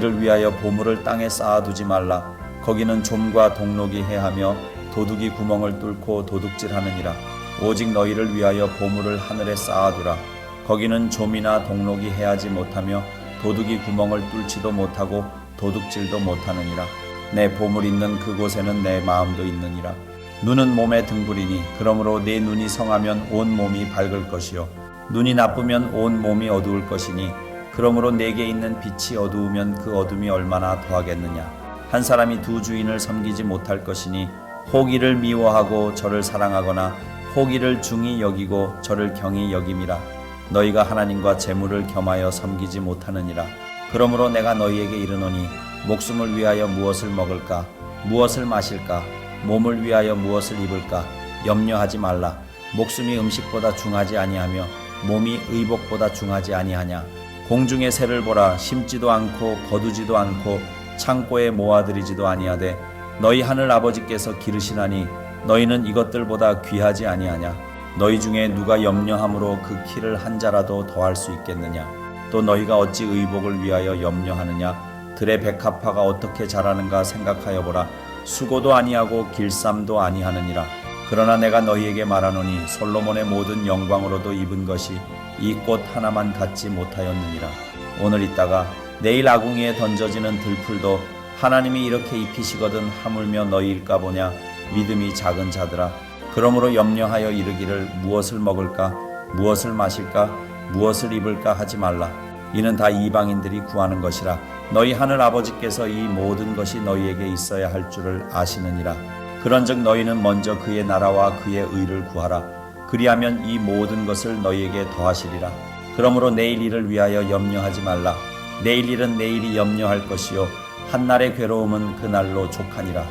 너희를 위하여 보물을 땅에 쌓아두지 말라. 거기는 좀과 동록이 해하며 도둑이 구멍을 뚫고 도둑질하느니라. 오직 너희를 위하여 보물을 하늘에 쌓아두라. 거기는 좀이나 동록이 해하지 못하며 도둑이 구멍을 뚫지도 못하고 도둑질도 못하느니라. 내 보물 있는 그곳에는 내 마음도 있느니라. 눈은 몸의 등불이니 그러므로 네 눈이 성하면 온 몸이 밝을 것이요 눈이 나쁘면 온 몸이 어두울 것이니 그러므로 내게 있는 빛이 어두우면 그 어둠이 얼마나 더하겠느냐. 한 사람이 두 주인을 섬기지 못할 것이니 혹 이를 미워하고 저를 사랑하거나 혹 이를 중히 여기고 저를 경히 여김이라. 너희가 하나님과 재물을 겸하여 섬기지 못하느니라. 그러므로 내가 너희에게 이르노니 목숨을 위하여 무엇을 먹을까 무엇을 마실까 몸을 위하여 무엇을 입을까 염려하지 말라. 목숨이 음식보다 중하지 아니하며 몸이 의복보다 중하지 아니하냐. 공중의 새를 보라. 심지도 않고 거두지도 않고 창고에 모아들이지도 아니하되 너희 하늘 아버지께서 기르시나니 너희는 이것들보다 귀하지 아니하냐. 너희 중에 누가 염려함으로 그 키를 한 자라도 더할 수 있겠느냐. 또 너희가 어찌 의복을 위하여 염려하느냐. 들의 백합화가 어떻게 자라는가 생각하여 보라. 수고도 아니하고 길쌈도 아니하느니라. 그러나 내가 너희에게 말하노니 솔로몬의 모든 영광으로도 입은 것이 이 꽃 하나만 갖지 못하였느니라. 오늘 있다가 내일 아궁이에 던져지는 들풀도 하나님이 이렇게 입히시거든 하물며 너희일까 보냐. 믿음이 작은 자들아. 그러므로 염려하여 이르기를 무엇을 먹을까 무엇을 마실까 무엇을 입을까 하지 말라. 이는 다 이방인들이 구하는 것이라. 너희 하늘 아버지께서 이 모든 것이 너희에게 있어야 할 줄을 아시느니라. 그런즉 너희는 먼저 그의 나라와 그의 의를 구하라. 그리하면 이 모든 것을 너희에게 더하시리라. 그러므로 내일 일을 위하여 염려하지 말라. 내일 일은 내일이 염려할 것이요 한날의 괴로움은 그날로 족하니라.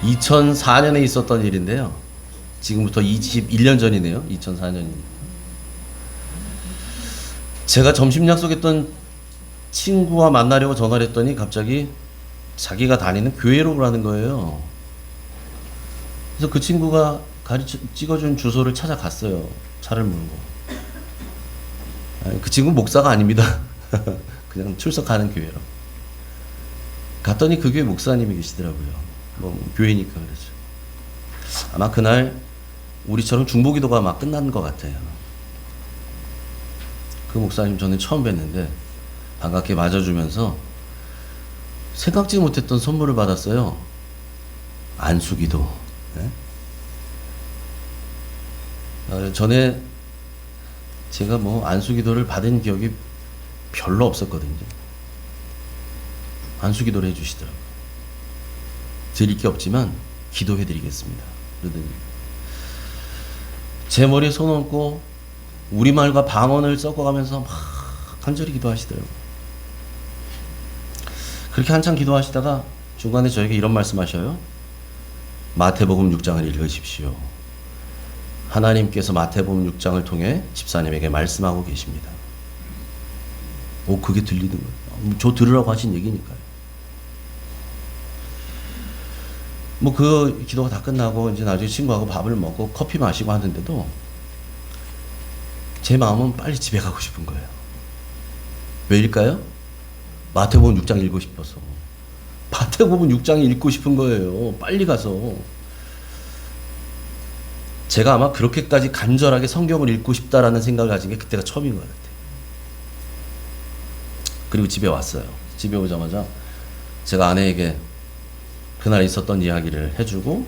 2004년에 있었던 일인데요. 지금부터 21년 전이네요. 2004년입니다. 제가 점심 약속했던 친구와 만나려고 전화를 했더니 갑자기 자기가 다니는 교회로 오라는 거예요. 그래서 그 친구가 찍어준 주소를 찾아갔어요. 차를 몰고. 그 친구 목사가 아닙니다. 그냥 출석하는 교회로. 갔더니 그 교회 목사님이 계시더라고요. 뭐 교회니까 그렇죠. 아마 그날 우리처럼 중보기도가 막 끝난 것 같아요. 그 목사님 저는 처음 뵀는데 반갑게 맞아주면서 생각지 못했던 선물을 받았어요. 안수기도. 네? 전에 제가 뭐 안수기도를 받은 기억이 별로 없었거든요. 안수기도를 해주시더라고요. 드릴 게 없지만 기도해드리겠습니다. 그러더니 제 머리에 손 얹고 우리말과 방언을 섞어가면서 막 간절히 기도하시더라고요. 그렇게 한참 기도하시다가 중간에 저에게 이런 말씀하셔요. 마태복음 6장을 읽으십시오. 하나님께서 마태복음 6장을 통해 집사님에게 말씀하고 계십니다. 그게 들리는 거예요. 저 들으라고 하신 얘기니까요. 뭐 그 기도가 다 끝나고 이제 나중에 친구하고 밥을 먹고 커피 마시고 하는데도 제 마음은 빨리 집에 가고 싶은 거예요. 왜일까요? 마태복음 6장 읽고 싶어서. 마태복음 6장 읽고 싶은 거예요. 빨리 가서. 제가 아마 그렇게까지 간절하게 성경을 읽고 싶다라는 생각을 가진 게 그때가 처음인 것 같아요. 그리고 집에 왔어요. 집에 오자마자 제가 아내에게 그날 있었던 이야기를 해주고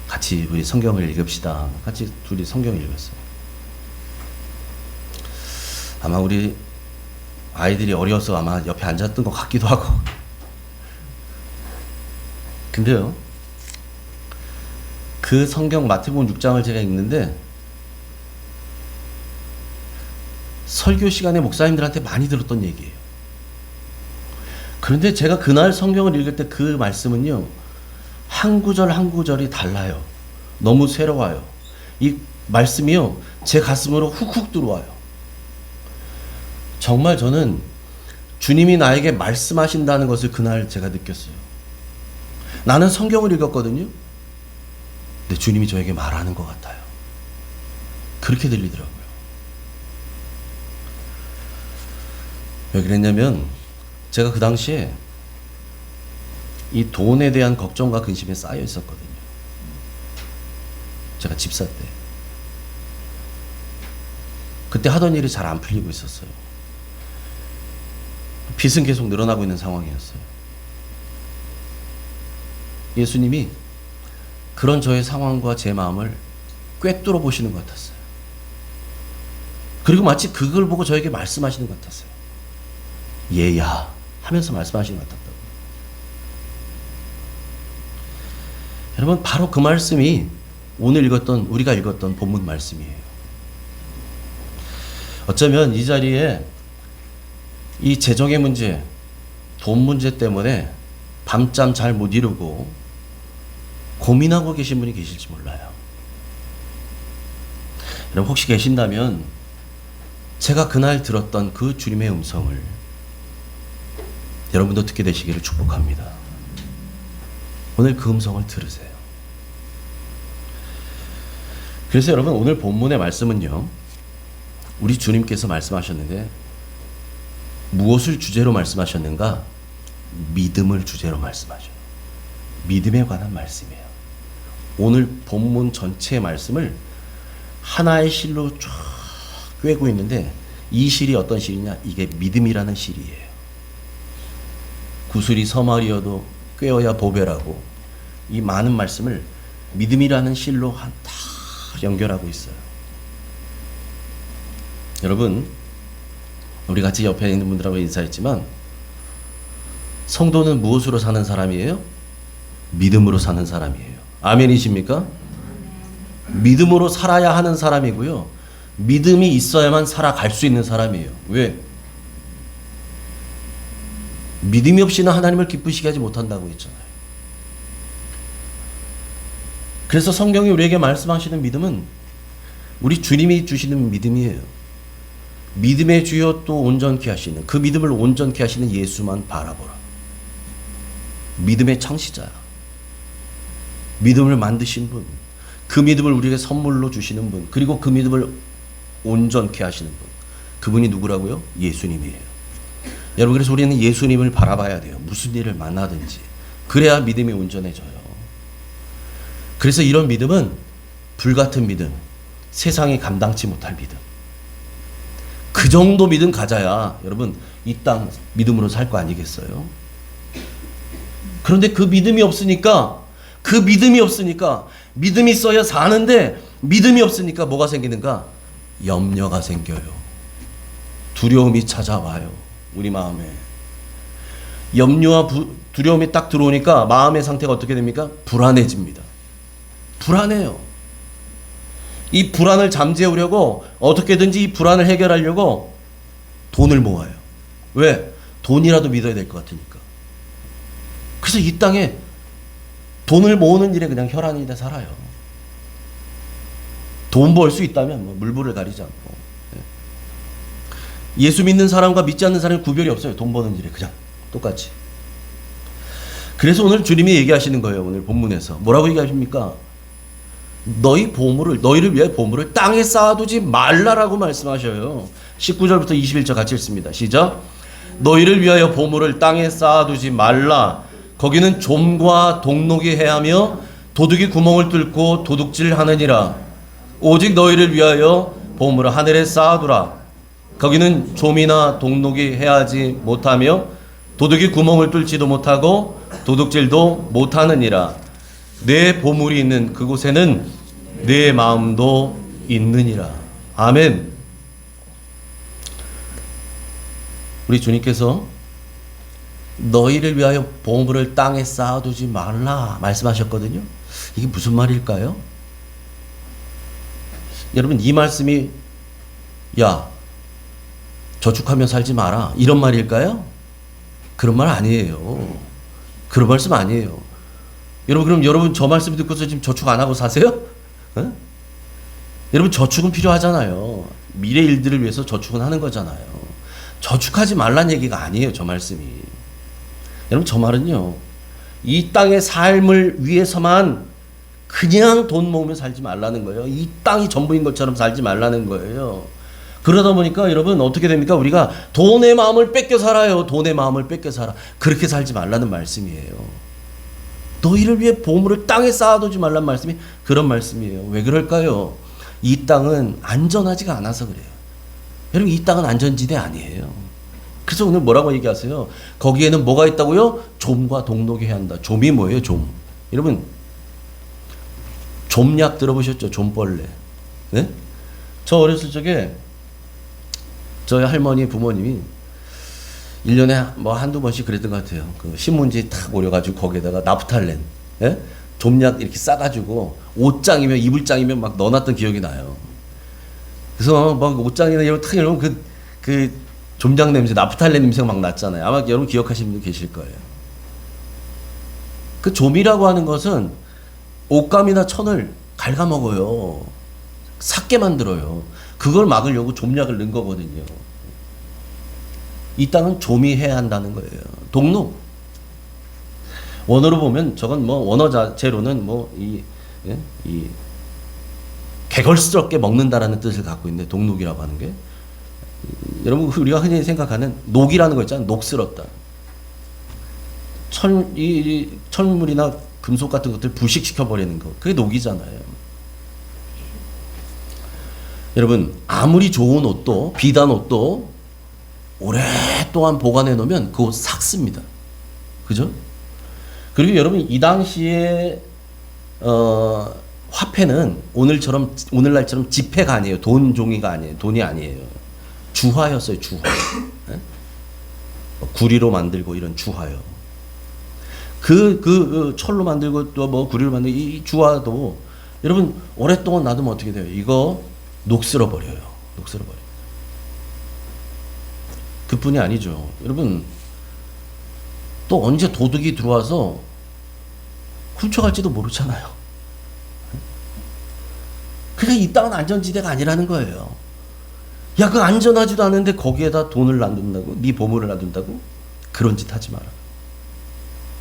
같이 우리 성경을 읽읍시다. 같이 둘이 성경을 읽었어요. 아마 우리 아이들이 어려서 아마 옆에 앉았던 것 같기도 하고. 근데요, 그 성경 마태복음 6장을 제가 읽는데 설교 시간에 목사님들한테 많이 들었던 얘기예요. 그런데 제가 그날 성경을 읽을 때 그 말씀은요, 한 구절 한 구절이 달라요. 너무 새로워요. 이 말씀이요, 제 가슴으로 훅훅 들어와요. 정말 저는 주님이 나에게 말씀하신다는 것을 그날 제가 느꼈어요. 나는 성경을 읽었거든요. 근데 주님이 저에게 말하는 것 같아요. 그렇게 들리더라고요. 왜 그랬냐면 제가 그 당시에 이 돈에 대한 걱정과 근심에 쌓여 있었거든요. 제가 집사 때. 그때 하던 일이 잘 안 풀리고 있었어요. 빚은 계속 늘어나고 있는 상황이었어요. 예수님이 그런 저의 상황과 제 마음을 꿰뚫어 보시는 것 같았어요. 그리고 마치 그걸 보고 저에게 말씀하시는 것 같았어요. 얘야 하면서 말씀하시는 것 같았다고. 여러분, 바로 그 말씀이 오늘 우리가 읽었던 본문 말씀이에요. 어쩌면 이 자리에 이 재정의 문제, 돈 문제 때문에 밤잠 잘 못 이루고 고민하고 계신 분이 계실지 몰라요. 여러분, 혹시 계신다면 제가 그날 들었던 그 주님의 음성을 여러분도 듣게 되시기를 축복합니다. 오늘 그 음성을 들으세요. 그래서 여러분, 오늘 본문의 말씀은요, 우리 주님께서 말씀하셨는데 무엇을 주제로 말씀하셨는가? 믿음을 주제로 말씀하셔요. 믿음에 관한 말씀이에요. 오늘 본문 전체의 말씀을 하나의 실로 쫙 꿰고 있는데 이 실이 어떤 실이냐? 이게 믿음이라는 실이에요. 구슬이 서말이어도 꿰어야 보배라고, 이 많은 말씀을 믿음이라는 실로 다 연결하고 있어요. 여러분, 우리 같이 옆에 있는 분들하고 인사했지만 성도는 무엇으로 사는 사람이에요? 믿음으로 사는 사람이에요. 아멘이십니까? 믿음으로 살아야 하는 사람이고요, 믿음이 있어야만 살아갈 수 있는 사람이에요. 왜? 믿음이 없이는 하나님을 기쁘시게 하지 못한다고 했잖아요. 그래서 성경이 우리에게 말씀하시는 믿음은 우리 주님이 주시는 믿음이에요. 믿음의 주요 또 온전케 하시는, 그 믿음을 온전케 하시는 예수만 바라보라. 믿음의 창시자야. 믿음을 만드신 분, 그 믿음을 우리에게 선물로 주시는 분, 그리고 그 믿음을 온전케 하시는 분, 그분이 누구라고요? 예수님이에요. 여러분, 그래서 우리는 예수님을 바라봐야 돼요. 무슨 일을 만나든지. 그래야 믿음이 온전해져요. 그래서 이런 믿음은 불같은 믿음, 세상이 감당치 못할 믿음, 그 정도 믿음 가져야 여러분 이 땅 믿음으로 살 거 아니겠어요? 그런데 그 믿음이 없으니까 믿음이 있어야 사는데 두려움이 없으니까 뭐가 생기는가? 염려가 생겨요. 두려움이 찾아와요. 우리 마음에. 염려와 두려움이 딱 들어오니까 마음의 상태가 어떻게 됩니까? 불안해집니다. 불안해요. 이 불안을 잠재우려고 어떻게든지 이 불안을 해결하려고 돈을 모아요. 왜? 돈이라도 믿어야 될 것 같으니까. 그래서 이 땅에 돈을 모으는 일에 그냥 혈안이 돼 살아요. 돈 벌 수 있다면 뭐 물불을 가리지 않고. 예수 믿는 사람과 믿지 않는 사람이 구별이 없어요. 돈 버는 일에 그냥 똑같이. 그래서 오늘 주님이 얘기하시는 거예요. 오늘 본문에서 뭐라고 얘기하십니까? 너희를 위해 보물을 땅에 쌓아두지 말라라고 말씀하셔요. 19절부터 21절 같이 읽습니다. 시작. 너희를 위하여 보물을 땅에 쌓아두지 말라. 거기는 좀과 동록이 해하며 도둑이 구멍을 뚫고 도둑질하느니라. 오직 너희를 위하여 보물을 하늘에 쌓아두라. 거기는 좀이나 동록이 해하지 못하며 도둑이 구멍을 뚫지도 못하고 도둑질도 못하느니라. 내 보물이 있는 그곳에는 내 마음도 있느니라. 아멘. 우리 주님께서 너희를 위하여 보물을 땅에 쌓아두지 말라 말씀하셨거든요. 이게 무슨 말일까요? 여러분, 이 말씀이 야, 저축하며 살지 마라 이런 말일까요? 그런 말 아니에요. 그런 말씀 아니에요. 여러분, 그럼 여러분 저 말씀 듣고서 지금 저축 안 하고 사세요? 어? 여러분, 저축은 필요하잖아요. 미래 일들을 위해서 저축은 하는 거잖아요. 저축하지 말란 얘기가 아니에요. 저 말씀이. 여러분, 저 말은요, 이 땅의 삶을 위해서만 그냥 돈 모으며 살지 말라는 거예요. 이 땅이 전부인 것처럼 살지 말라는 거예요. 그러다 보니까 여러분 어떻게 됩니까? 우리가 돈의 마음을 뺏겨 살아요. 돈의 마음을 뺏겨 살아. 그렇게 살지 말라는 말씀이에요. 너희를 위해 보물을 땅에 쌓아두지 말라는 말씀이 그런 말씀이에요. 왜 그럴까요? 이 땅은 안전하지가 않아서 그래요. 여러분 이 땅은 안전지대 아니에요. 그래서 오늘 뭐라고 얘기하세요? 거기에는 뭐가 있다고요? 좀과 동록이 해야 한다. 좀이 뭐예요? 좀. 여러분 좀약 들어보셨죠? 좀벌레. 네? 저 어렸을 적에 저희 할머니 부모님이 1년에 뭐 한두 번씩 그랬던 것 같아요. 그 신문지 탁 오려가지고 거기에다가 나프탈렌, 예? 좀약 이렇게 싸가지고 옷장이면 이불장이면 막 넣어놨던 기억이 나요. 그래서 막 옷장이나 이런 탁 이러면 그 좀약 냄새, 나프탈렌 냄새가 막 났잖아요. 아마 여러분 기억하시는 분 계실 거예요. 그 좀이라고 하는 것은 옷감이나 천을 갉아먹어요. 삭게 만들어요. 그걸 막으려고 좀약을 넣은 거거든요. 이 땅은 좀이 해야 한다는 거예요. 동록. 원어로 보면 저건 뭐 원어 자체로는 이 개걸스럽게 먹는다라는 뜻을 갖고 있는데 동록이라고 하는 게 여러분 우리가 흔히 생각하는 녹이라는 거 있잖아요. 녹스럽다. 철물이나 금속 같은 것들 부식시켜 버리는 거. 그게 녹이잖아요. 여러분 아무리 좋은 옷도 비단 옷도 오랫동안 보관해 놓으면 그 옷 삭습니다. 그죠? 그리고 여러분 이 당시에 화폐는 오늘날처럼 지폐가 아니에요. 돈 종이가 아니에요. 돈이 아니에요. 주화였어요. 주화. 네? 구리로 만들고 이런 주화요. 그 철로 만들고 또 뭐 구리로 만들고 이 주화도 여러분 오랫동안 놔두면 어떻게 돼요? 이거 녹슬어 버려요. 녹슬어 버려요. 그뿐이 아니죠. 여러분 또 언제 도둑이 들어와서 훔쳐갈지도 모르잖아요. 그러니까 이 땅은 안전지대가 아니라는 거예요. 야, 그 안전하지도 않은데 거기에다 돈을 놔둔다고? 네 보물을 놔둔다고? 그런 짓 하지 마라.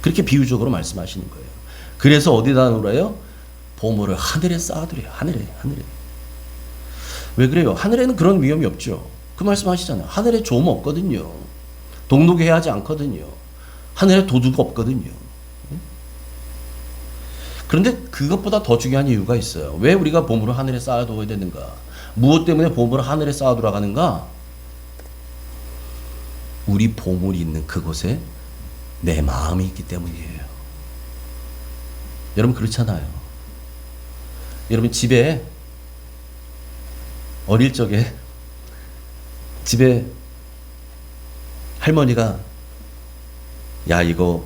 그렇게 비유적으로 말씀하시는 거예요. 그래서 어디다 놓으래요? 보물을 하늘에 쌓아두래요. 하늘에. 왜 그래요? 하늘에는 그런 위험이 없죠. 그 말씀하시잖아요. 하늘에 좀 없거든요. 동록이 해야 하지 않거든요. 하늘에 도둑 없거든요. 그런데 그것보다 더 중요한 이유가 있어요. 왜 우리가 보물을 하늘에 쌓아둬야 되는가? 무엇 때문에 보물을 하늘에 쌓아두라가는가? 우리 보물이 있는 그곳에 내 마음이 있기 때문이에요. 여러분 그렇잖아요. 여러분 집에 어릴 적에 집에 할머니가 야 이거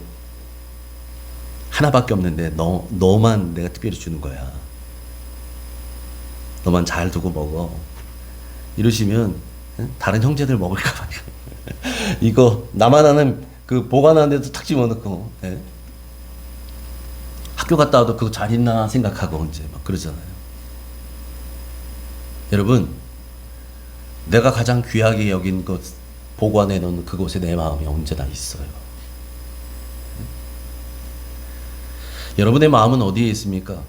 하나밖에 없는데 너만 내가 특별히 주는 거야. 너만 잘 두고 먹어. 이러시면 다른 형제들 먹을까 봐 이거 나만 아는 그 보관하는 데도 탁 집어넣고 학교 갔다 와도 그거 잘 있나 생각하고 이제 막 그러잖아요. 여러분 내가 가장 귀하게 여긴 것 보관해 놓은 그곳에 내 마음이 언제나 있어요. 여러분의 마음은 어디에 있습니까?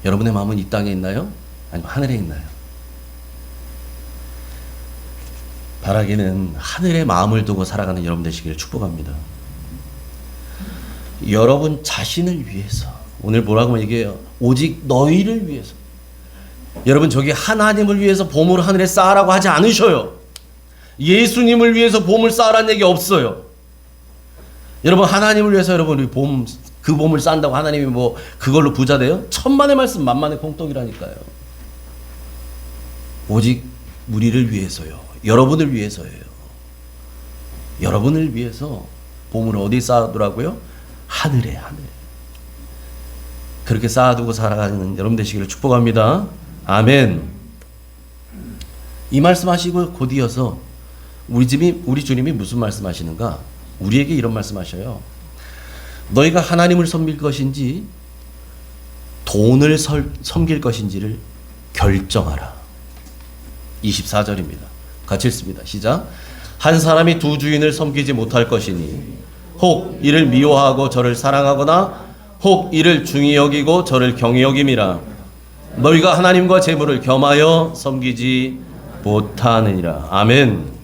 여러분의 마음은 이 땅에 있나요? 아니면 하늘에 있나요? 바라기는 하늘에 마음을 두고 살아가는 여러분 되시기를 축복합니다. 여러분 자신을 위해서 오늘 뭐라고 얘기해요? 오직 너희를 위해서. 여러분 저기 하나님을 위해서 보물을 하늘에 쌓으라고 하지 않으셔요. 예수님을 위해서 보물 쌓으라는 얘기 없어요. 여러분 하나님을 위해서 여러분 그 보물 쌓는다고 하나님이 뭐 그걸로 부자 돼요? 천만의 말씀 만만의 콩떡이라니까요. 오직 우리를 위해서요. 여러분을 위해서예요. 여러분을 위해서 보물을 어디 쌓아두라고요? 하늘에. 그렇게 쌓아두고 살아가는 여러분 되시기를 축복합니다. 아멘. 이 말씀하시고 곧 이어서 우리 주님이 무슨 말씀하시는가? 우리에게 이런 말씀하셔요. 너희가 하나님을 섬길 것인지 돈을 섬길 것인지를 결정하라. 24절입니다. 같이 읽습니다. 시작. 한 사람이 두 주인을 섬기지 못할 것이니 혹 이를 미워하고 저를 사랑하거나 혹 이를 중히 여기고 저를 경히 여김이라. 너희가 하나님과 재물을 겸하여 섬기지 못하느니라. 아멘.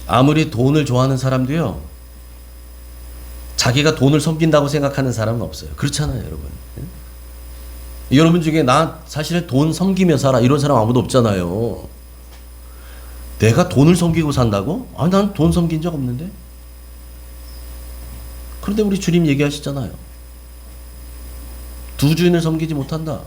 아무리 돈을 좋아하는 사람도요, 자기가 돈을 섬긴다고 생각하는 사람은 없어요. 그렇잖아요, 여러분. 여러분 중에 나 사실은 돈 섬기며 살아 이런 사람 아무도 없잖아요. 내가 돈을 섬기고 산다고? 아니, 난 돈 섬긴 적 없는데. 그런데 우리 주님 얘기하시잖아요. 두 주인을 섬기지 못한다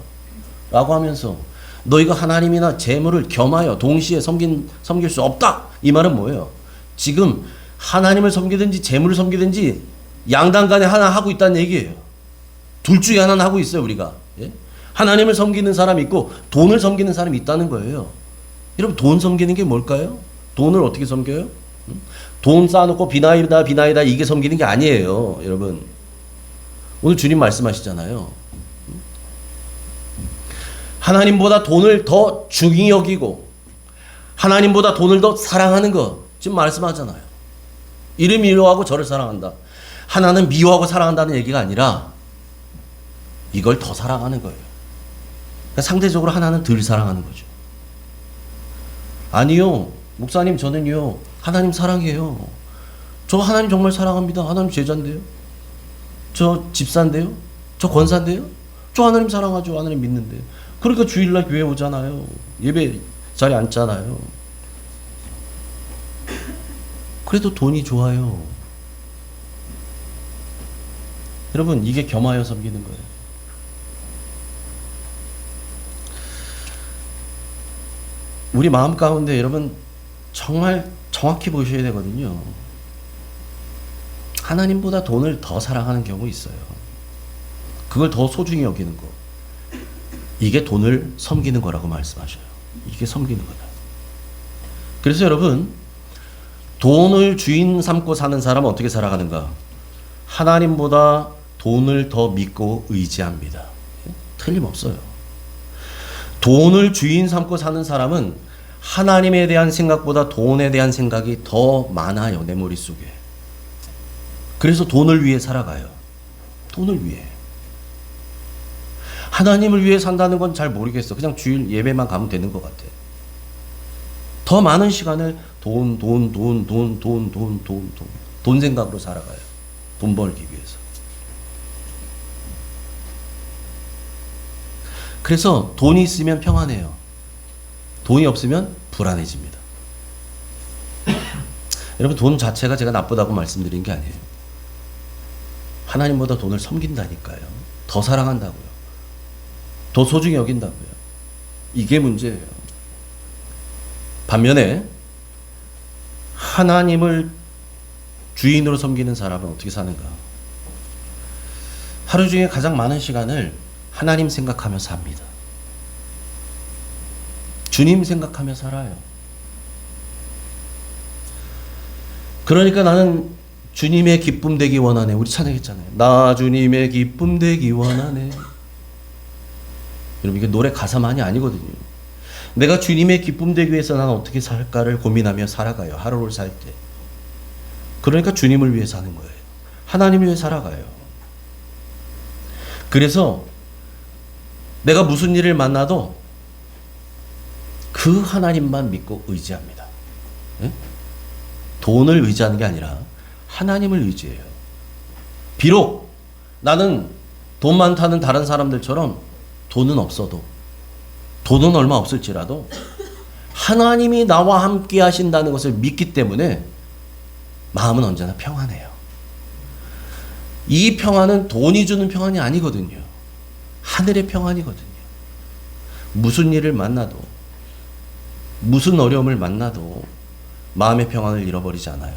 라고 하면서 너희가 하나님이나 재물을 겸하여 동시에 섬길 수 없다. 이 말은 뭐예요? 지금 하나님을 섬기든지 재물을 섬기든지 양당 간에 하나 하고 있다는 얘기예요. 둘 중에 하나는 하고 있어요, 우리가. 예? 하나님을 섬기는 사람이 있고 돈을 섬기는 사람이 있다는 거예요. 여러분, 돈 섬기는 게 뭘까요? 돈을 어떻게 섬겨요? 돈 쌓아놓고 비나이다 이게 섬기는 게 아니에요, 여러분. 오늘 주님 말씀하시잖아요. 하나님보다 돈을 더 중히 여기고 하나님보다 돈을 더 사랑하는 거 지금 말씀하잖아요. 이를 미워하고 저를 사랑한다. 하나는 미워하고 사랑한다는 얘기가 아니라 이걸 더 사랑하는 거예요. 그러니까 상대적으로 하나는 덜 사랑하는 거죠. 아니요, 목사님, 저는요 하나님 사랑해요. 저 하나님 정말 사랑합니다. 하나님 제자인데요. 저 집사인데요. 저 권사인데요. 저 하나님 사랑하죠. 하나님 믿는데요. 그러니까 주일날 교회 오잖아요. 예배 자리에 앉잖아요. 그래도 돈이 좋아요. 여러분, 이게 겸하여 섬기는 거예요. 우리 마음 가운데 여러분 정말 정확히 보셔야 되거든요. 하나님보다 돈을 더 사랑하는 경우 있어요. 그걸 더 소중히 여기는 거. 이게 돈을 섬기는 거라고 말씀하셔요. 이게 섬기는 거다. 그래서 여러분, 돈을 주인 삼고 사는 사람은 어떻게 살아가는가? 하나님보다 돈을 더 믿고 의지합니다. 틀림없어요. 돈을 주인 삼고 사는 사람은 하나님에 대한 생각보다 돈에 대한 생각이 더 많아요, 내 머릿속에. 그래서 돈을 위해 살아가요. 돈을 위해. 하나님을 위해 산다는 건 잘 모르겠어. 그냥 주일 예배만 가면 되는 것 같아. 더 많은 시간을 돈 생각으로 살아가요. 돈 벌기 위해서. 그래서 돈이 있으면 평안해요. 돈이 없으면 불안해집니다. 여러분, 돈 자체가 제가 나쁘다고 말씀드린 게 아니에요. 하나님보다 돈을 섬긴다니까요. 더 사랑한다고요. 더 소중히 여긴다고요. 이게 문제예요. 반면에 하나님을 주인으로 섬기는 사람은 어떻게 사는가? 하루 중에 가장 많은 시간을 하나님 생각하며 삽니다. 주님 생각하며 살아요. 그러니까 나는 주님의 기쁨 되기 원하네. 우리 찬양했잖아요. 나 주님의 기쁨 되기 원하네. 여러분, 이게 노래 가사만이 아니거든요. 내가 주님의 기쁨 되기 위해서 나는 어떻게 살까를 고민하며 살아가요. 하루를 살 때. 그러니까 주님을 위해 사는 거예요. 하나님을 위해 살아가요. 그래서 내가 무슨 일을 만나도 그 하나님만 믿고 의지합니다. 네? 돈을 의지하는 게 아니라 하나님을 의지해요. 비록 나는 돈 많다는 다른 사람들처럼 돈은 없어도, 돈은 얼마 없을지라도 하나님이 나와 함께 하신다는 것을 믿기 때문에 마음은 언제나 평안해요. 이 평안은 돈이 주는 평안이 아니거든요. 하늘의 평안이거든요. 무슨 일을 만나도, 무슨 어려움을 만나도 마음의 평안을 잃어버리지 않아요.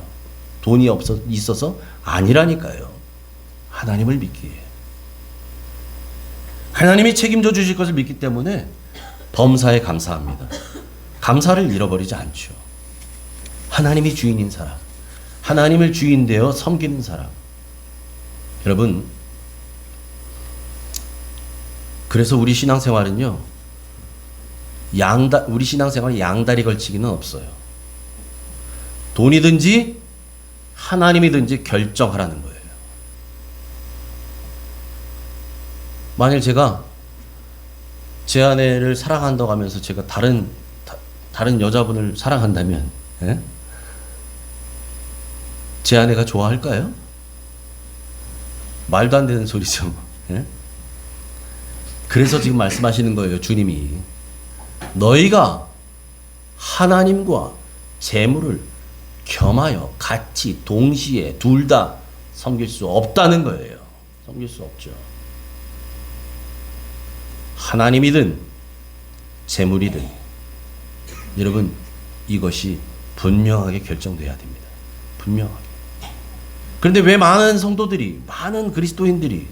돈이 있어서 아니라니까요. 하나님을 믿기에. 하나님이 책임져 주실 것을 믿기 때문에 범사에 감사합니다. 감사를 잃어버리지 않죠. 하나님이 주인인 사람, 하나님을 주인 되어 섬기는 사람. 여러분, 그래서 우리 신앙생활은요, 우리 신앙생활에 양다리 걸치기는 없어요. 돈이든지 하나님이든지 결정하라는 거예요. 만일 제가 제 아내를 사랑한다고 하면서 제가 다른 여자분을 사랑한다면, 예? 제 아내가 좋아할까요? 말도 안 되는 소리죠. 예? 그래서 지금 말씀하시는 거예요, 주님이. 너희가 하나님과 재물을 겸하여 같이 동시에 둘 다 섬길 수 없다는 거예요. 섬길 수 없죠. 하나님이든 재물이든 여러분 이것이 분명하게 결정돼야 됩니다. 분명하게. 그런데 왜 많은 성도들이, 많은 그리스도인들이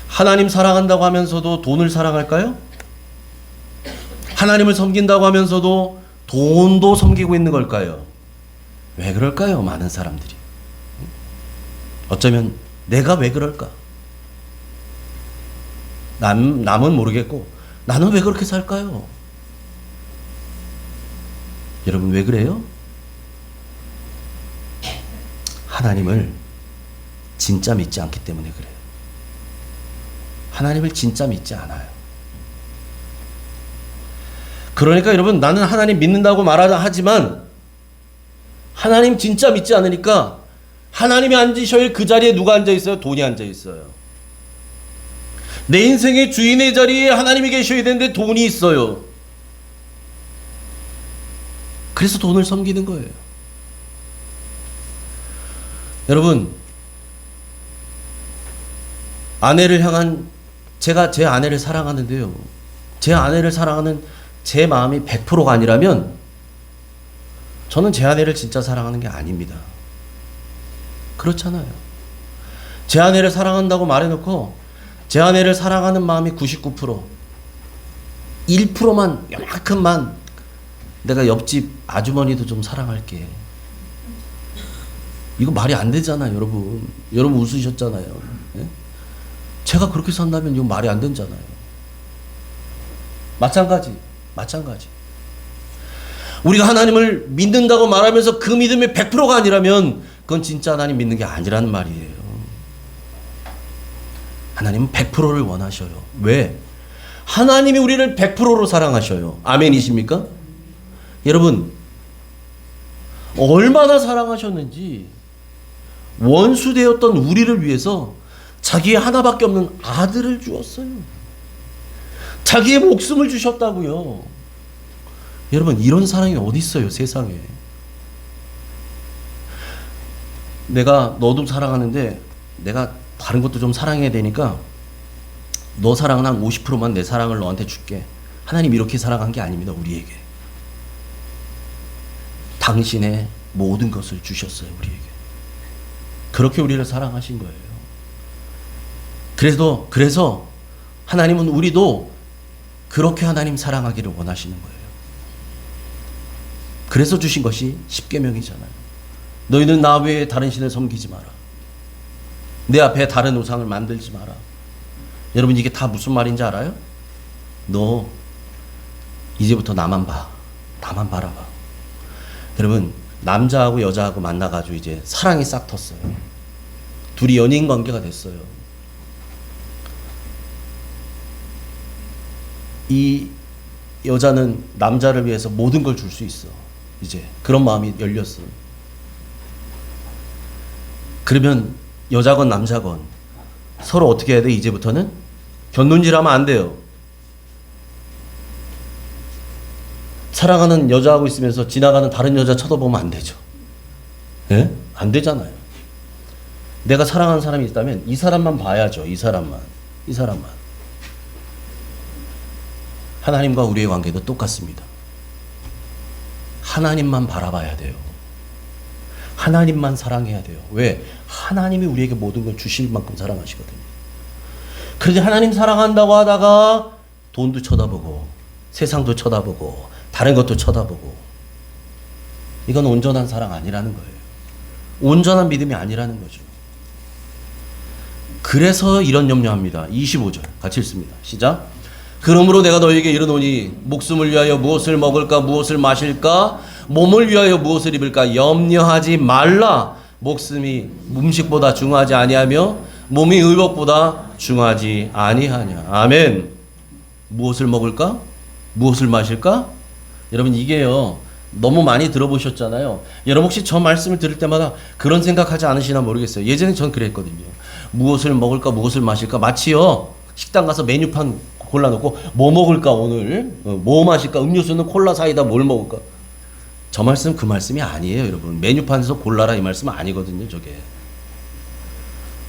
하나님 사랑한다고 하면서도 돈을 사랑할까요? 하나님을 섬긴다고 하면서도 돈도 섬기고 있는 걸까요? 왜 그럴까요? 많은 사람들이. 어쩌면 내가 왜 그럴까? 남은 모르겠고 나는 왜 그렇게 살까요? 여러분 왜 그래요? 하나님을 진짜 믿지 않기 때문에 그래요. 하나님을 진짜 믿지 않아요. 그러니까 여러분 나는 하나님 믿는다고 말하지만 하나님 진짜 믿지 않으니까 하나님이 앉으셔야 할 그 자리에 누가 앉아 있어요? 돈이 앉아 있어요. 내 인생의 주인의 자리에 하나님이 계셔야 되는데 돈이 있어요. 그래서 돈을 섬기는 거예요. 여러분 아내를 향한 제가 제 아내를 사랑하는데요. 제 아내를 사랑하는 제 마음이 100%가 아니라면 저는 제 아내를 진짜 사랑하는 게 아닙니다. 그렇잖아요. 제 아내를 사랑한다고 말해놓고 제 아내를 사랑하는 마음이 99%, 1%만 요만큼만 내가 옆집 아주머니도 좀 사랑할게. 이거 말이 안 되잖아요, 여러분. 여러분 웃으셨잖아요. 예? 제가 그렇게 산다면 이거 말이 안 되잖아요. 마찬가지. 우리가 하나님을 믿는다고 말하면서 그 믿음이 100%가 아니라면 그건 진짜 하나님 믿는 게 아니라는 말이에요. 하나님은 100%를 원하셔요. 왜? 하나님이 우리를 100%로 사랑하셔요. 아멘이십니까? 여러분 얼마나 사랑하셨는지 원수되었던 우리를 위해서 자기의 하나밖에 없는 아들을 주었어요. 자기의 목숨을 주셨다고요. 여러분 이런 사랑이 어디 있어요, 세상에. 내가 너도 사랑하는데 내가 다른 것도 좀 사랑해야 되니까 너 사랑은 한 50%만 내 사랑을 너한테 줄게. 하나님 이렇게 사랑한 게 아닙니다, 우리에게. 당신의 모든 것을 주셨어요, 우리에게. 그렇게 우리를 사랑하신 거예요. 그래서 하나님은 우리도 그렇게 하나님 사랑하기를 원하시는 거예요. 그래서 주신 것이 십계명이잖아요. 너희는 나 외에 다른 신을 섬기지 마라. 내 앞에 다른 우상을 만들지 마라. 여러분 이게 다 무슨 말인지 알아요? 너 이제부터 나만 봐. 나만 바라봐. 여러분 남자하고 여자하고 만나가지고 이제 사랑이 싹 텄어요. 둘이 연인 관계가 됐어요. 이 여자는 남자를 위해서 모든 걸 줄 수 있어. 이제 그런 마음이 열렸어. 그러면 여자건 남자건 서로 어떻게 해야 돼? 이제부터는 곁눈질하면 안 돼요. 사랑하는 여자하고 있으면서 지나가는 다른 여자 쳐다보면 안 되죠. 예? 안 되잖아요. 내가 사랑하는 사람이 있다면 이 사람만 봐야죠. 이 사람만. 하나님과 우리의 관계도 똑같습니다. 하나님만 바라봐야 돼요. 하나님만 사랑해야 돼요. 왜? 하나님이 우리에게 모든 걸 주실 만큼 사랑하시거든요. 그런데 하나님 사랑한다고 하다가 돈도 쳐다보고 세상도 쳐다보고 다른 것도 쳐다보고 이건 온전한 사랑 아니라는 거예요. 온전한 믿음이 아니라는 거죠. 그래서 이런 염려합니다. 25절 같이 읽습니다. 시작. 그러므로 내가 너희에게 이르노니 목숨을 위하여 무엇을 먹을까 무엇을 마실까 몸을 위하여 무엇을 입을까 염려하지 말라. 목숨이 음식보다 중하지 아니하며 몸이 의복보다 중하지 아니하냐. 아멘. 무엇을 먹을까? 무엇을 마실까? 여러분 이게요. 너무 많이 들어보셨잖아요. 여러분 혹시 저 말씀을 들을 때마다 그런 생각하지 않으시나 모르겠어요. 예전에 전 그랬거든요. 무엇을 먹을까? 무엇을 마실까? 마치요. 식당 가서 메뉴판 골라놓고 뭐 먹을까 오늘? 뭐 마실까? 음료수는 콜라 사이다 뭘 먹을까? 저 말씀 그 말씀이 아니에요, 여러분. 메뉴판에서 골라라 이 말씀은 아니거든요, 저게.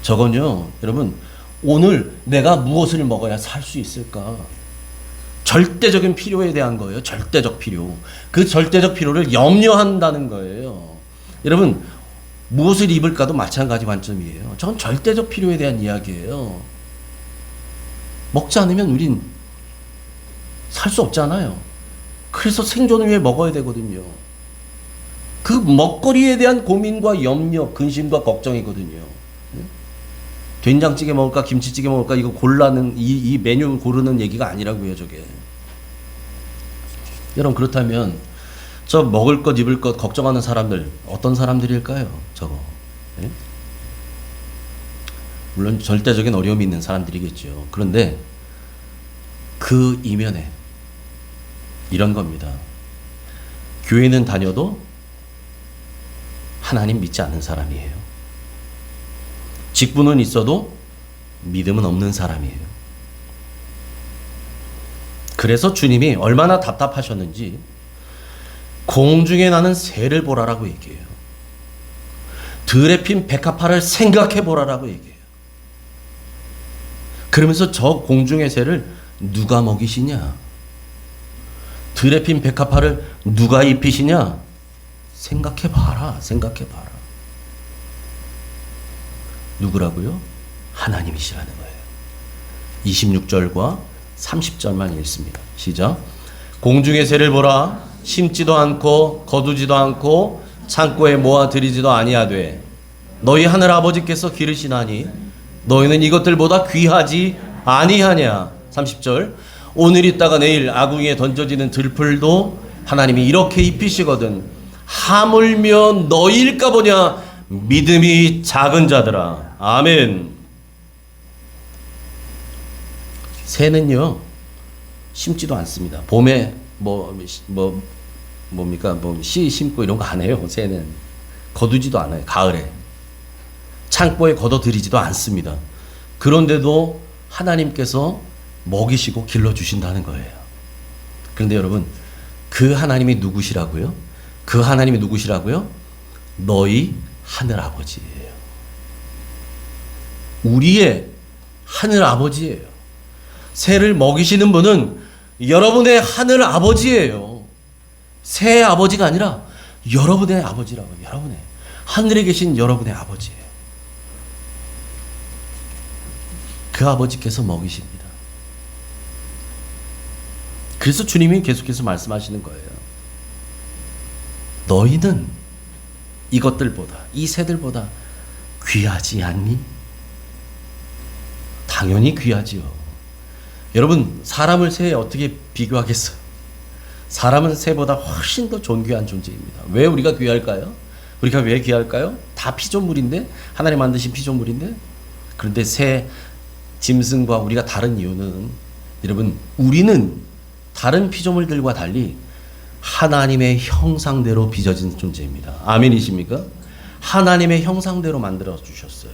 저건요, 여러분, 오늘 내가 무엇을 먹어야 살 수 있을까? 절대적인 필요에 대한 거예요. 절대적 필요. 그 절대적 필요를 염려한다는 거예요. 여러분, 무엇을 입을까도 마찬가지 관점이에요. 저건 절대적 필요에 대한 이야기예요. 먹지 않으면 우린 살 수 없잖아요. 그래서 생존을 위해 먹어야 되거든요. 그 먹거리에 대한 고민과 염려, 근심과 걱정이거든요. 된장찌개 먹을까, 김치찌개 먹을까, 이거 골라는, 이 메뉴 고르는 얘기가 아니라고요, 저게. 여러분, 그렇다면, 저 먹을 것, 입을 것 걱정하는 사람들, 어떤 사람들일까요, 저거? 예? 물론, 절대적인 어려움이 있는 사람들이겠죠. 그런데, 그 이면에, 이런 겁니다. 교회는 다녀도, 하나님 믿지 않는 사람이에요. 직분은 있어도 믿음은 없는 사람이에요. 그래서 주님이 얼마나 답답하셨는지 공중에 나는 새를 보라라고 얘기해요. 들에 핀 백합화를 생각해 보라라고 얘기해요. 그러면서 저 공중의 새를 누가 먹이시냐? 들에 핀 백합화를 누가 입히시냐? 생각해 봐라. 생각해 봐라. 누구라고요? 하나님이시라는 거예요. 26절과 30절만 읽습니다. 시작. 공중의 새를 보라. 심지도 않고 거두지도 않고 창고에 모아 들이지도 아니하되 너희 하늘 아버지께서 기르시나니 너희는 이것들보다 귀하지 아니하냐. 30절. 오늘 있다가 내일 아궁이에 던져지는 들풀도 하나님이 이렇게 입히시거든 하물며 너희일까 보냐. 믿음이 작은 자들아. 아멘. 새는요 심지도 않습니다. 봄에 뭡니까 씨 심고 이런 거 안 해요. 새는 거두지도 않아요. 가을에 창고에 걷어들이지도 않습니다. 그런데도 하나님께서 먹이시고 길러주신다는 거예요. 그런데 여러분 그 하나님이 누구시라고요? 그 하나님이 누구시라고요? 너희 하늘 아버지예요. 우리의 하늘 아버지예요. 새를 먹이시는 분은 여러분의 하늘 아버지예요. 새의 아버지가 아니라 여러분의 아버지라고. 여러분의 하늘에 계신 여러분의 아버지예요. 그 아버지께서 먹이십니다. 그래서 주님이 계속해서 말씀하시는 거예요. 너희는 이것들보다, 이 새들보다 귀하지 않니? 당연히 귀하지요. 여러분, 사람을 새에 어떻게 비교하겠어요? 사람은 새보다 훨씬 더 존귀한 존재입니다. 왜 우리가 귀할까요? 우리가 왜 귀할까요? 다 피조물인데, 하나님 만드신 피조물인데, 그런데 새, 짐승과 우리가 다른 이유는, 여러분, 우리는 다른 피조물들과 달리 하나님의 형상대로 빚어진 존재입니다. 아멘이십니까? 하나님의 형상대로 만들어 주셨어요.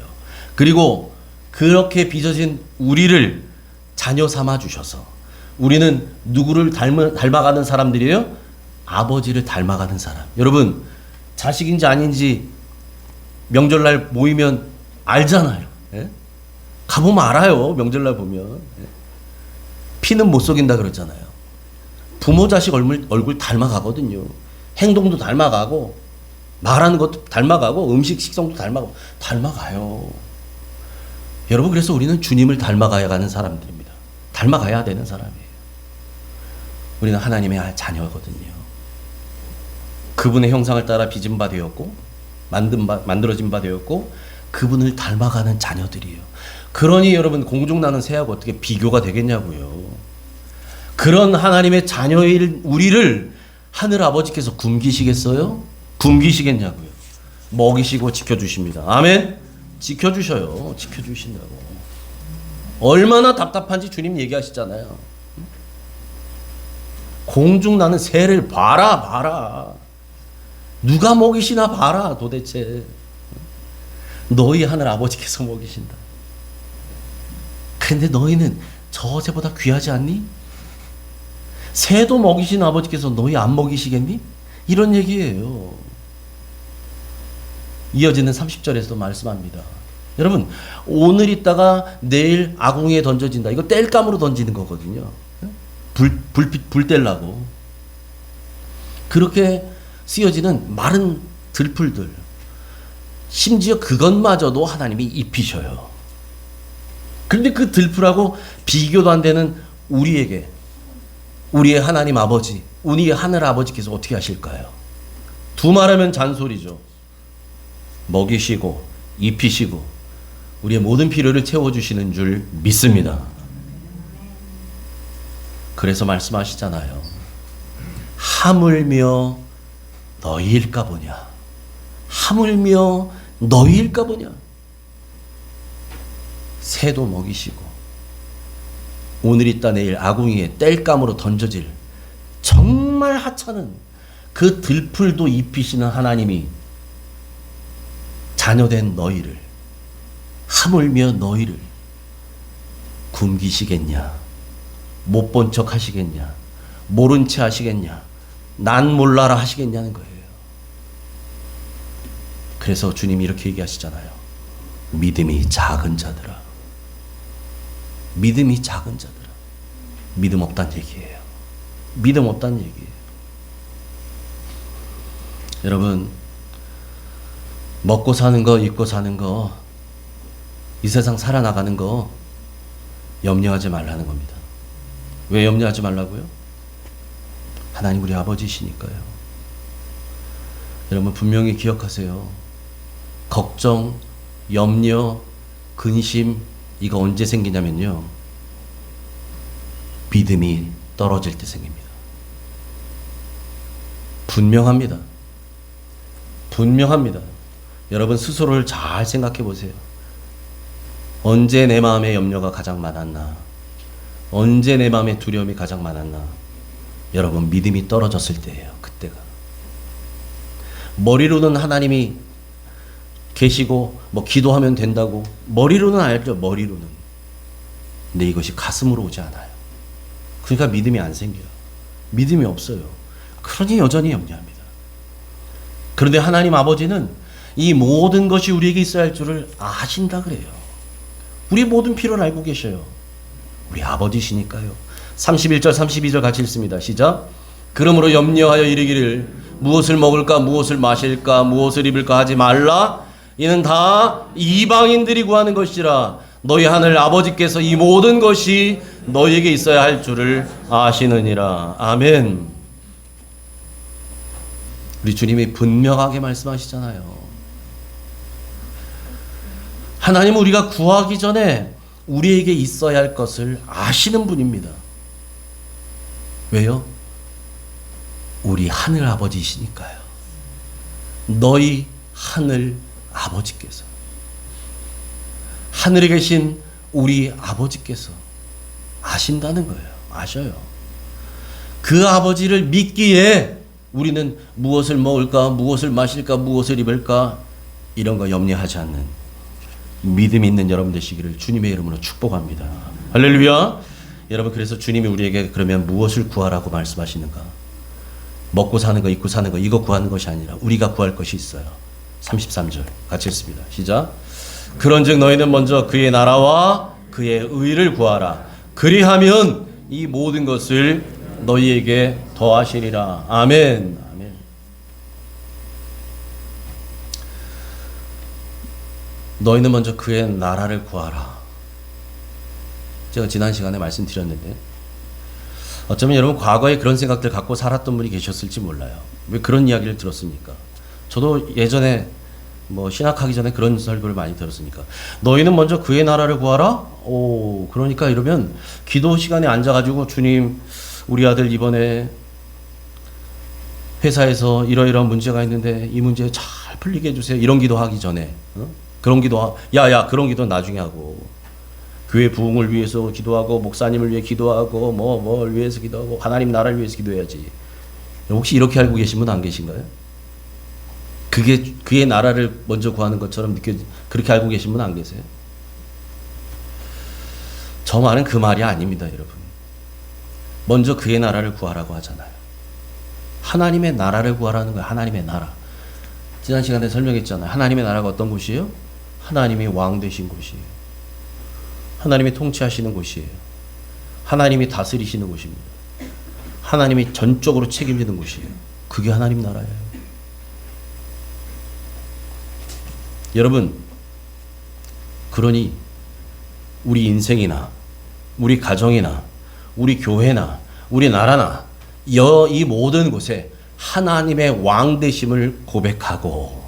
그리고 그렇게 빚어진 우리를 자녀 삼아 주셔서 우리는 누구를 닮아가는 사람들이에요? 아버지를 닮아가는 사람. 여러분, 자식인지 아닌지 명절날 모이면 알잖아요. 예? 가보면 알아요. 명절날 보면. 예? 피는 못 속인다 그러잖아요. 부모 자식 얼굴 닮아가거든요. 행동도 닮아가고 말하는 것도 닮아가고 음식 식성도 닮아가요. 여러분, 그래서 우리는 주님을 닮아가야 하는 사람들입니다. 닮아가야 되는 사람이에요. 우리는 하나님의 자녀거든요. 그분의 형상을 따라 빚은 바 되었고 만들어진 바 되었고 그분을 닮아가는 자녀들이에요. 그러니 여러분, 공중 나는 새하고 어떻게 비교가 되겠냐고요. 그런 하나님의 자녀일 우리를 하늘 아버지께서 굶기시겠어요? 굶기시겠냐고요. 먹이시고 지켜주십니다. 아멘. 지켜주셔요. 지켜주신다고. 얼마나 답답한지 주님 얘기하시잖아요. 공중 나는 새를 봐라. 누가 먹이시나 봐라. 도대체 너희 하늘 아버지께서 먹이신다. 근데 너희는 저 새보다 귀하지 않니? 새도 먹이신 아버지께서 너희 안 먹이시겠니? 이런 얘기예요. 이어지는 30절에서도 말씀합니다. 여러분, 오늘 있다가 내일 아궁이에 던져진다. 이거 땔감으로 던지는 거거든요. 불 떼려고. 그렇게 쓰여지는 마른 들풀들, 심지어 그것마저도 하나님이 입히셔요. 그런데 그 들풀하고 비교도 안 되는 우리에게, 우리의 하나님 아버지, 우리의 하늘 아버지께서 어떻게 하실까요? 두말하면 잔소리죠. 먹이시고 입히시고 우리의 모든 필요를 채워주시는 줄 믿습니다. 그래서 말씀하시잖아요. 하물며 너희일까 보냐. 하물며 너희일까 보냐. 새도 먹이시고 오늘 있다 내일 아궁이에 땔감으로 던져질 정말 하찮은 그 들풀도 입히시는 하나님이 자녀된 너희를, 하물며 너희를 굶기시겠냐? 못 본 척 하시겠냐? 모른 채 하시겠냐? 난 몰라라 하시겠냐는 거예요. 그래서 주님이 이렇게 얘기하시잖아요. 믿음이 작은 자들아. 믿음이 작은 자들아. 믿음 없다는 얘기예요. 믿음 없다는 얘기예요. 여러분, 먹고 사는 거, 입고 사는 거, 이 세상 살아나가는 거 염려하지 말라는 겁니다. 왜 염려하지 말라고요? 하나님 우리 아버지시니까요. 여러분 분명히 기억하세요. 걱정, 염려, 근심, 이거 언제 생기냐면요. 믿음이 떨어질 때 생깁니다. 분명합니다. 분명합니다. 여러분 스스로를 잘 생각해 보세요. 언제 내 마음에 염려가 가장 많았나? 언제 내 마음에 두려움이 가장 많았나? 여러분 믿음이 떨어졌을 때예요. 그때가. 머리로는 하나님이 계시고 뭐 기도하면 된다고 머리로는 알죠. 머리로는. 근데 이것이 가슴으로 오지 않아요. 그러니까 믿음이 안 생겨요. 믿음이 없어요. 그러니 여전히 염려합니다. 그런데 하나님 아버지는 이 모든 것이 우리에게 있어야 할 줄을 아신다 그래요. 우리 모든 필요를 알고 계셔요. 우리 아버지시니까요. 31절 32절 같이 읽습니다. 시작. 그러므로 염려하여 이르기를 무엇을 먹을까 무엇을 마실까 무엇을 입을까 하지 말라. 이는 다 이방인들이 구하는 것이라. 너희 하늘 아버지께서 이 모든 것이 너희에게 있어야 할 줄을 아시느니라. 아멘. 우리 주님이 분명하게 말씀하시잖아요. 하나님은 우리가 구하기 전에 우리에게 있어야 할 것을 아시는 분입니다. 왜요? 우리 하늘 아버지이시니까요. 너희 하늘 아버지께서, 하늘에 계신 우리 아버지께서 아신다는 거예요. 아셔요. 그 아버지를 믿기에 우리는 무엇을 먹을까, 무엇을 마실까, 무엇을 입을까 이런 거 염려하지 않는 믿음 있는 여러분 되시기를 주님의 이름으로 축복합니다. 할렐루야. 여러분 그래서 주님이 우리에게 그러면 무엇을 구하라고 말씀하시는가? 먹고 사는 거, 입고 사는 거 이거 구하는 것이 아니라 우리가 구할 것이 있어요. 33절 같이 읽습니다. 시작. 그런즉 너희는 먼저 그의 나라와 그의 의를 구하라. 그리하면 이 모든 것을 너희에게 더하시리라. 아멘. 아멘. 너희는 먼저 그의 나라를 구하라. 제가 지난 시간에 말씀드렸는데 어쩌면 여러분 과거에 그런 생각들 갖고 살았던 분이 계셨을지 몰라요. 왜 그런 이야기를 들었습니까? 저도 예전에 뭐 신학하기 전에 그런 설교를 많이 들었으니까 너희는 먼저 그의 나라를 구하라? 오, 그러니까 이러면 기도 시간에 앉아가지고 주님 우리 아들 이번에 회사에서 이러이러한 문제가 있는데 이 문제 잘 풀리게 해주세요. 이런 기도 하기 전에 그런 기도 야야 그런 기도 나중에 하고 교회 부흥을 위해서 기도하고 목사님을 위해 기도하고 뭘 위해서 기도하고 하나님 나라를 위해서 기도해야지. 혹시 이렇게 알고 계신 분 안 계신가요? 그의 나라를 먼저 구하는 것처럼 그렇게 알고 계신 분 안 계세요? 저 말은 그 말이 아닙니다, 여러분. 먼저 그의 나라를 구하라고 하잖아요. 하나님의 나라를 구하라는 거예요. 하나님의 나라. 지난 시간에 설명했잖아요. 하나님의 나라가 어떤 곳이에요? 하나님이 왕 되신 곳이에요. 하나님이 통치하시는 곳이에요. 하나님이 다스리시는 곳입니다. 하나님이 전적으로 책임지는 곳이에요. 그게 하나님 나라예요. 여러분, 그러니 우리 인생이나 우리 가정이나 우리 교회나 우리 나라나 이 모든 곳에 하나님의 왕 되심을 고백하고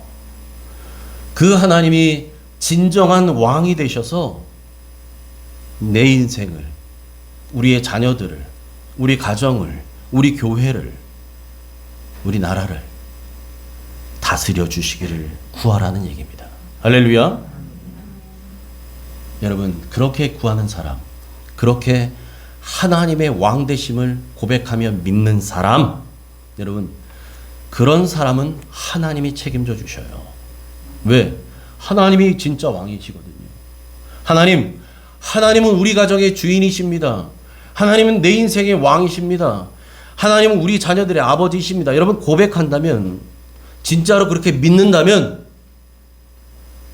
그 하나님이 진정한 왕이 되셔서 내 인생을, 우리의 자녀들을, 우리 가정을, 우리 교회를, 우리 나라를 다스려 주시기를 구하라는 얘기입니다. 할렐루야. 여러분, 그렇게 구하는 사람, 그렇게 하나님의 왕 되심을 고백하며 믿는 사람, 여러분, 그런 사람은 하나님이 책임져 주셔요. 왜? 하나님이 진짜 왕이시거든요. 하나님은 우리 가정의 주인이십니다. 하나님은 내 인생의 왕이십니다. 하나님은 우리 자녀들의 아버지이십니다. 여러분, 고백한다면, 진짜로 그렇게 믿는다면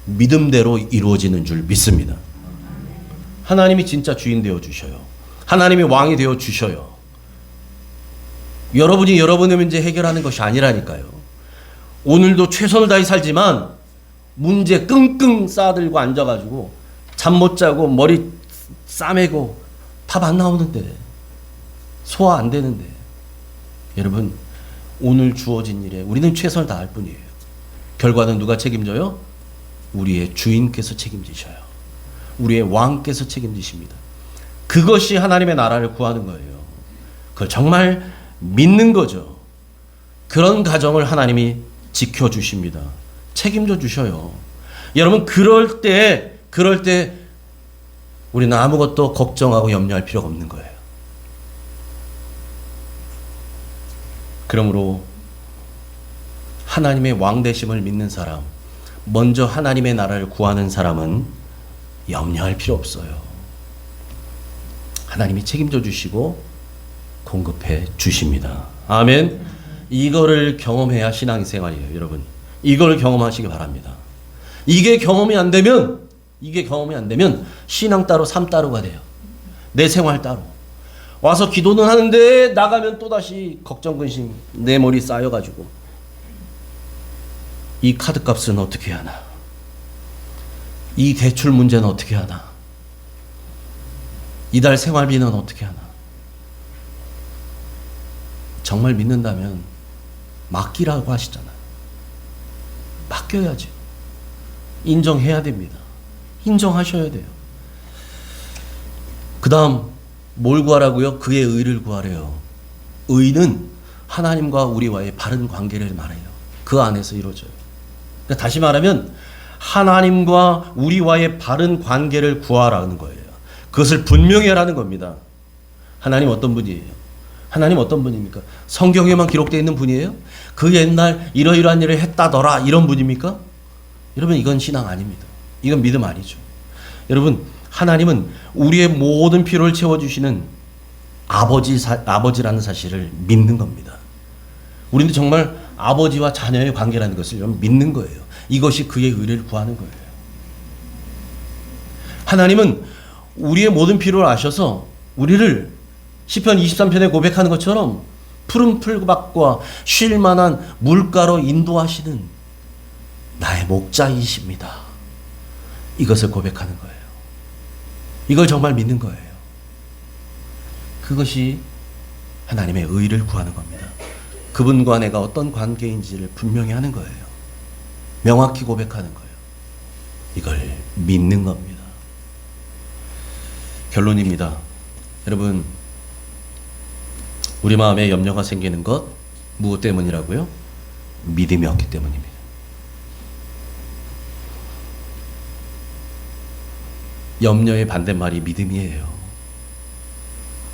믿음대로 이루어지는 줄 믿습니다. 하나님이 진짜 주인 되어 주셔요. 하나님이 왕이 되어 주셔요. 여러분이 여러분의 문제 해결하는 것이 아니라니까요. 오늘도 최선을 다해 살지만 문제 끙끙 싸들고 앉아가지고 잠 못 자고 머리 싸매고 답 안 나오는데, 소화 안 되는데, 여러분, 오늘 주어진 일에 우리는 최선을 다할 뿐이에요. 결과는 누가 책임져요? 우리의 주인께서 책임지셔요. 우리의 왕께서 책임지십니다. 그것이 하나님의 나라를 구하는 거예요. 그걸 정말 믿는 거죠. 그런 가정을 하나님이 지켜주십니다. 책임져 주셔요. 여러분, 그럴 때 우리는 아무것도 걱정하고 염려할 필요가 없는 거예요. 그러므로 하나님의 왕 되심을 믿는 사람, 먼저 하나님의 나라를 구하는 사람은 염려할 필요 없어요. 하나님이 책임져 주시고 공급해 주십니다. 아멘. 이거를 경험해야 신앙생활이에요, 여러분. 이걸 경험하시기 바랍니다. 이게 경험이 안 되면 신앙 따로 삶 따로가 돼요. 내 생활 따로. 와서 기도는 하는데 나가면 또다시 걱정 근심 내 머리 쌓여가지고 이 카드값은 어떻게 하나, 이 대출 문제는 어떻게 하나, 이달 생활비는 어떻게 하나. 정말 믿는다면 맡기라고 하시잖아요. 맡겨야죠. 인정해야 됩니다. 인정하셔야 돼요. 그 다음 뭘 구하라고요? 그의 의를 구하래요. 의는 하나님과 우리와의 바른 관계를 말해요. 그 안에서 이루어져요. 그러니까 다시 말하면 하나님과 우리와의 바른 관계를 구하라는 거예요. 그것을 분명히 하라는 겁니다. 하나님 어떤 분이에요? 하나님 어떤 분입니까? 성경에만 기록되어 있는 분이에요? 그 옛날 이러이러한 일을 했다더라 이런 분입니까? 여러분, 이건 신앙 아닙니다. 이건 믿음 아니죠. 여러분, 하나님은 우리의 모든 필요를 채워주시는 아버지라는 사실을 믿는 겁니다. 우리는 정말 아버지와 자녀의 관계라는 것을 믿는 거예요. 이것이 그의 의를 구하는 거예요. 하나님은 우리의 모든 필요를 아셔서 우리를 시편 23편에 고백하는 것처럼 푸른 풀밭과 쉴 만한 물가로 인도하시는 나의 목자이십니다. 이것을 고백하는 거예요. 이걸 정말 믿는 거예요. 그것이 하나님의 의를 구하는 겁니다. 그분과 내가 어떤 관계인지를 분명히 하는 거예요. 명확히 고백하는 거예요. 이걸 믿는 겁니다. 결론입니다. 여러분, 우리 마음에 염려가 생기는 것 무엇 때문이라고요? 믿음이 없기 때문입니다. 염려의 반대말이 믿음이에요.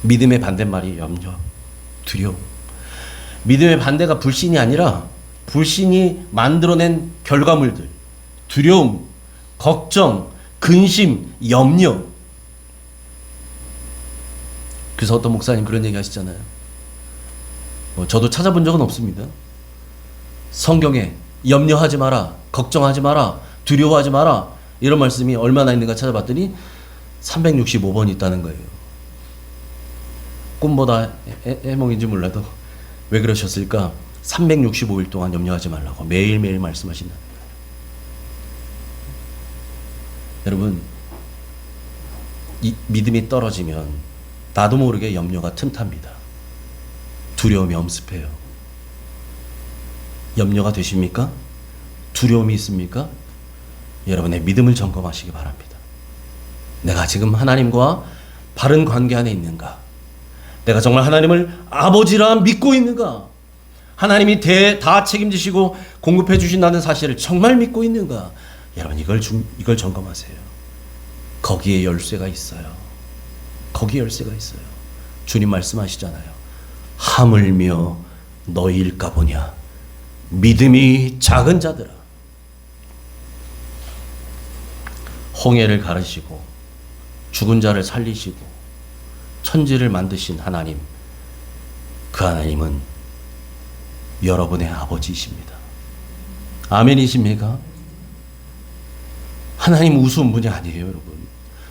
믿음의 반대말이 염려, 두려움. 믿음의 반대가 불신이 아니라 불신이 만들어낸 결과물들, 두려움, 걱정, 근심, 염려. 그래서 어떤 목사님 그런 얘기 하시잖아요. 저도 찾아본 적은 없습니다. 성경에 염려하지 마라, 걱정하지 마라, 두려워하지 마라 이런 말씀이 얼마나 있는가 찾아봤더니 365번 있다는 거예요. 꿈보다 해몽인지 몰라도 왜 그러셨을까? 365일 동안 염려하지 말라고 매일매일 말씀하신다는 거예요. 여러분, 이 믿음이 떨어지면 나도 모르게 염려가 틈탑니다. 두려움이 엄습해요. 염려가 되십니까? 두려움이 있습니까? 여러분의 믿음을 점검하시기 바랍니다. 내가 지금 하나님과 바른 관계 안에 있는가? 내가 정말 하나님을 아버지라 믿고 있는가? 하나님이 다 책임지시고 공급해 주신다는 사실을 정말 믿고 있는가? 여러분 이걸 점검하세요. 거기에 열쇠가 있어요. 거기에 열쇠가 있어요. 주님 말씀하시잖아요. 하물며 너희일까 보냐. 믿음이 작은 자들아. 홍해를 가르시고 죽은 자를 살리시고 천지를 만드신 하나님, 그 하나님은 여러분의 아버지이십니다. 아멘이십니까? 하나님 우스운 분이 아니에요, 여러분.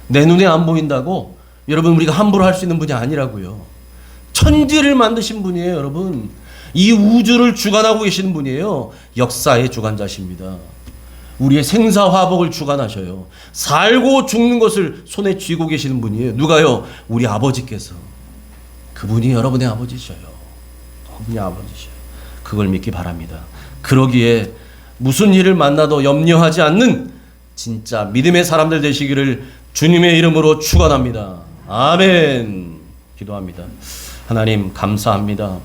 내 눈에 안 보인다고 여러분 우리가 함부로 할 수 있는 분이 아니라고요. 천지를 만드신 분이에요, 여러분. 이 우주를 주관하고 계시는 분이에요. 역사의 주관자십니다. 우리의 생사화복을 주관하셔요. 살고 죽는 것을 손에 쥐고 계시는 분이에요. 누가요? 우리 아버지께서. 그분이 여러분의 아버지셔요. 그분이 아버지셔요. 그걸 믿기 바랍니다. 그러기에 무슨 일을 만나도 염려하지 않는 진짜 믿음의 사람들 되시기를 주님의 이름으로 축원합니다. 아멘. 기도합니다. 하나님 감사합니다.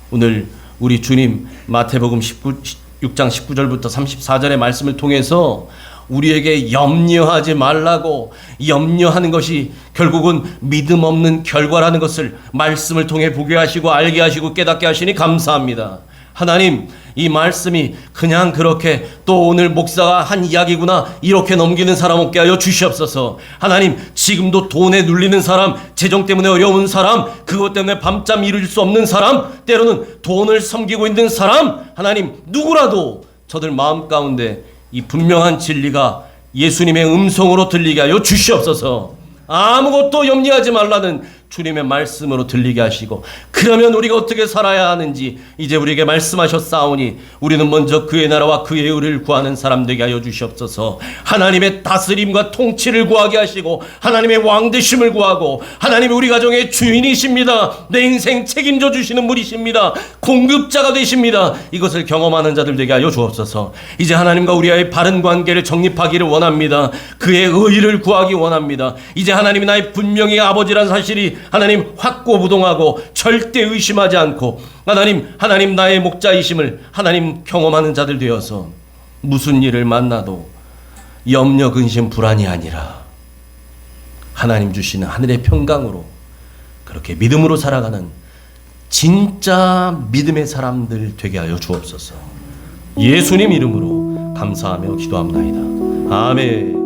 오늘 우리 주님 마태복음 6장 19절부터 34절의 말씀을 통해서 우리에게 염려하지 말라고, 염려하는 것이 결국은 믿음 없는 결과라는 것을 말씀을 통해 보게 하시고 알게 하시고 깨닫게 하시니 감사합니다. 하나님, 이 말씀이 그냥 그렇게 또 오늘 목사가 한 이야기구나 이렇게 넘기는 사람 없게 하여 주시옵소서. 하나님, 지금도 돈에 눌리는 사람, 재정 때문에 어려운 사람, 그것 때문에 밤잠 이룰 수 없는 사람, 때로는 돈을 섬기고 있는 사람, 하나님 누구라도 저들 마음 가운데 이 분명한 진리가 예수님의 음성으로 들리게 하여 주시옵소서. 아무것도 염려하지 말라는 주님의 말씀으로 들리게 하시고, 그러면 우리가 어떻게 살아야 하는지 이제 우리에게 말씀하셨사오니 우리는 먼저 그의 나라와 그의 의를 구하는 사람 되게 하여 주시옵소서. 하나님의 다스림과 통치를 구하게 하시고 하나님의 왕되심을 구하고, 하나님이 우리 가정의 주인이십니다. 내 인생 책임져 주시는 분이십니다. 공급자가 되십니다. 이것을 경험하는 자들 되게 하여 주옵소서. 이제 하나님과 우리와의 바른 관계를 정립하기를 원합니다. 그의 의를 구하기 원합니다. 이제 하나님이 나의 분명히 아버지라는 사실이 하나님 확고부동하고 절대 의심하지 않고, 하나님 나의 목자이심을 하나님 경험하는 자들 되어서 무슨 일을 만나도 염려, 근심, 불안이 아니라 하나님 주시는 하늘의 평강으로 그렇게 믿음으로 살아가는 진짜 믿음의 사람들 되게 하여 주옵소서. 예수님 이름으로 감사하며 기도합나이다. 아멘.